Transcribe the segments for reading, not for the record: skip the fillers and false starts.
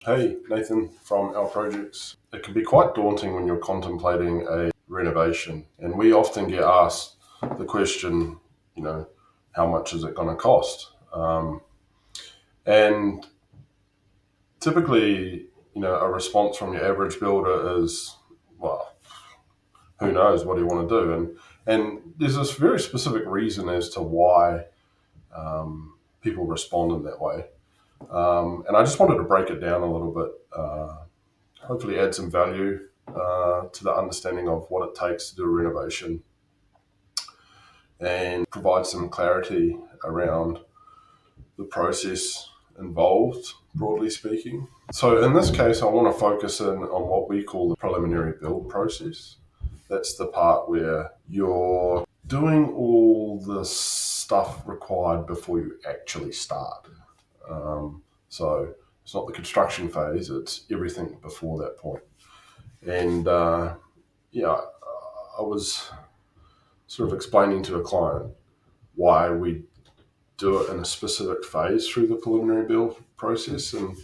Hey, Nathan from our projects. It can be quite daunting when you're contemplating a renovation, and we often get asked the question, you know, how much is it going to cost? And typically, a response from your average builder is, well, who knows, what do you want to do? And there's this very specific reason as to why people respond in that way. And I just wanted to break it down a little bit, hopefully add some value to the understanding of what it takes to do a renovation and provide some clarity around the process involved, broadly speaking. So in this case, I want to focus in on what we call the preliminary build process. That's the part where you're doing all the stuff required before you actually start. So it's not the construction phase, it's everything before that point. And yeah, I was sort of explaining to a client why we do it in a specific phase through the preliminary build process, and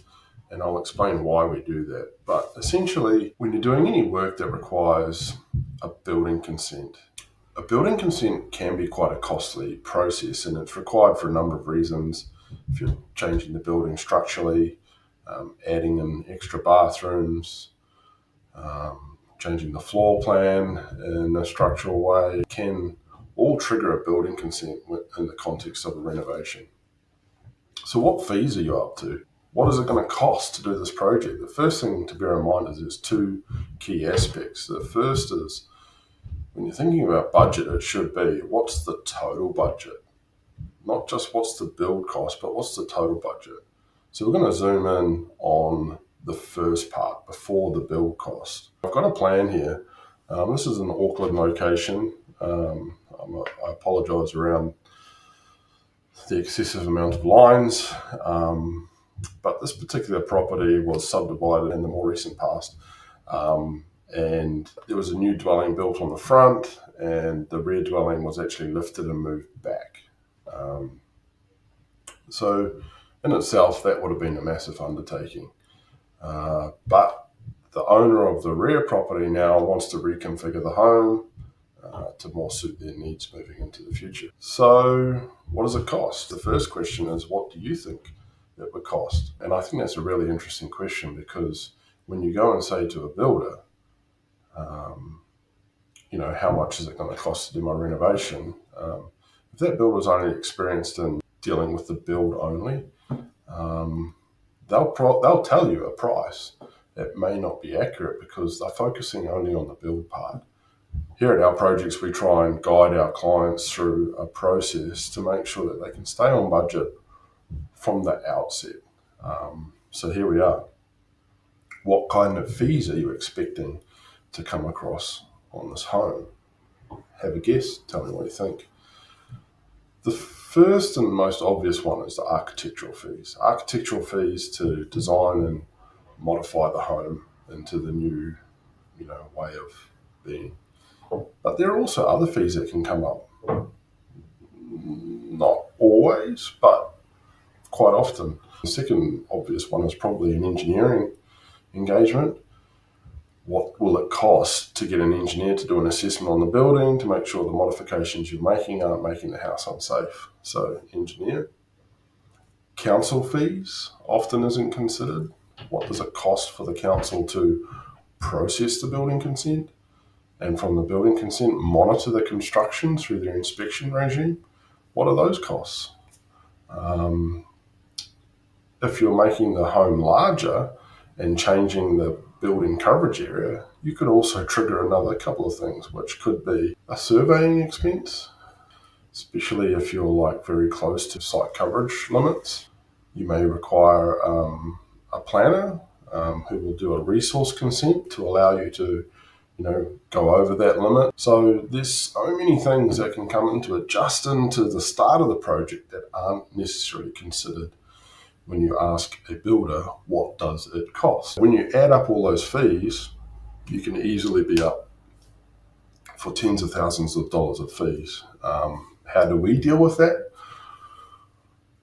I'll explain why we do that. But essentially, when you're doing any work that requires a building consent, a building consent can be quite a costly process, and it's required for a number of reasons. If you're changing the building structurally, adding in extra bathrooms, changing the floor plan in a structural way can all trigger a building consent in the context of a renovation. So what fees are you up to? What is it going to cost to do this project? The first thing to bear in mind is there's two key aspects. The first is when you're thinking about budget, it should be what's the total budget? Not just what's the build cost, but what's the total budget? So we're going to zoom in on the first part before the build cost. I've got a plan here. This is an Auckland location. I apologise around the excessive amount of lines, but this particular property was subdivided in the more recent past. And there was a new dwelling built on the front, and the rear dwelling was actually lifted and moved back. So in itself, that would have been a massive undertaking. But the owner of the rear property now wants to reconfigure the home to more suit their needs moving into the future. So what does it cost? The first question is, what do you think it would cost? And I think that's a really interesting question, because when you go and say to a builder, how much is it going to cost to do my renovation? If that builder's only experienced in dealing with the build only, they'll tell you a price that may not be accurate because they're focusing only on the build part. Here at our projects, we try and guide our clients through a process to make sure that they can stay on budget from the outset. So here we are. What kind of fees are you expecting to come across on this home? Have a guess. Tell me what you think. The first and most obvious one is the architectural fees. Architectural fees to design and modify the home into the new, way of being. But there are also other fees that can come up. Not always, but quite often. The second obvious one is probably an engineering engagement. What will it cost to get an engineer to do an assessment on the building to make sure the modifications you're making aren't making the house unsafe? So, engineer. Council fees often isn't considered. What does it cost for the council to process the building consent? And from the building consent, monitor the construction through their inspection regime? What are those costs? If you're making the home larger and changing the building coverage area, you could also trigger another couple of things, which could be a surveying expense, especially if you're very close to site coverage limits. You may require a planner who will do a resource consent to allow you to go over that limit. So there's so many things that can come into it just into the start of the project that aren't necessarily considered when you ask a builder, what does it cost? When you add up all those fees, you can easily be up for tens of thousands of dollars of fees. How do we deal with that?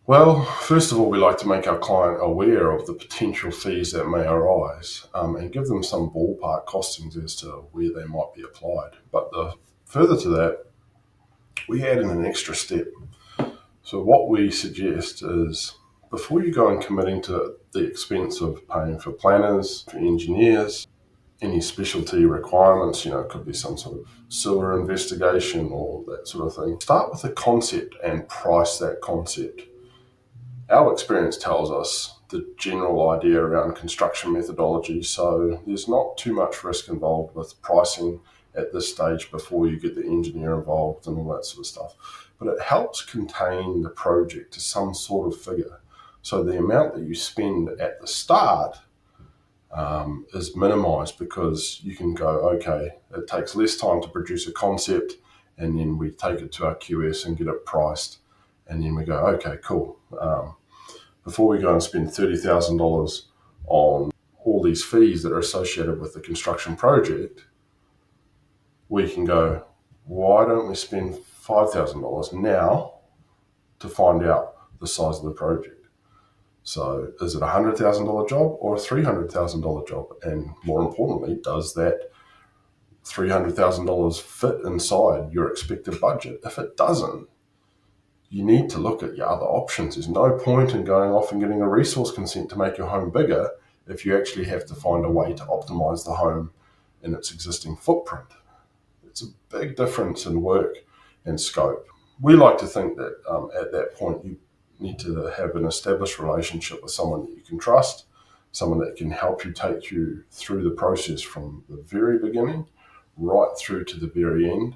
Well, first of all, we like to make our client aware of the potential fees that may arise, and give them some ballpark costings as to where they might be applied. But further to that, we add in an extra step. So what we suggest is, before you go and committing to the expense of paying for planners, for engineers, any specialty requirements, it could be some sort of sewer investigation or that sort of thing. Start with a concept and price that concept. Our experience tells us the general idea around construction methodology, so there's not too much risk involved with pricing at this stage before you get the engineer involved and all that sort of stuff. But it helps contain the project to some sort of figure. So the amount that you spend at the start is minimized, because you can go, okay, it takes less time to produce a concept, and then we take it to our QS and get it priced, and then we go, okay, cool. Before we go and spend $30,000 on all these fees that are associated with the construction project, we can go, why don't we spend $5,000 now to find out the size of the project? So is it a $100,000 job or a $300,000 job? And more importantly, does that $300,000 fit inside your expected budget? If it doesn't, you need to look at your other options. There's no point in going off and getting a resource consent to make your home bigger if you actually have to find a way to optimize the home in its existing footprint. It's a big difference in work and scope. We like to think that at that point you need to have an established relationship with someone that you can trust, someone that can help you take you through the process from the very beginning right through to the very end,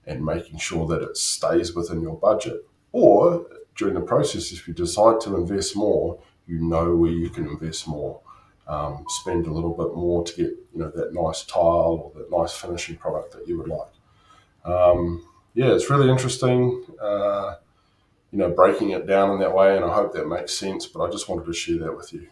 and making sure that it stays within your budget. Or during the process, if you decide to invest more, you know where you can invest more. Spend a little bit more to get that nice tile or that nice finishing product that you would like. Yeah, it's really interesting, breaking it down in that way, and I hope that makes sense. But I just wanted to share that with you.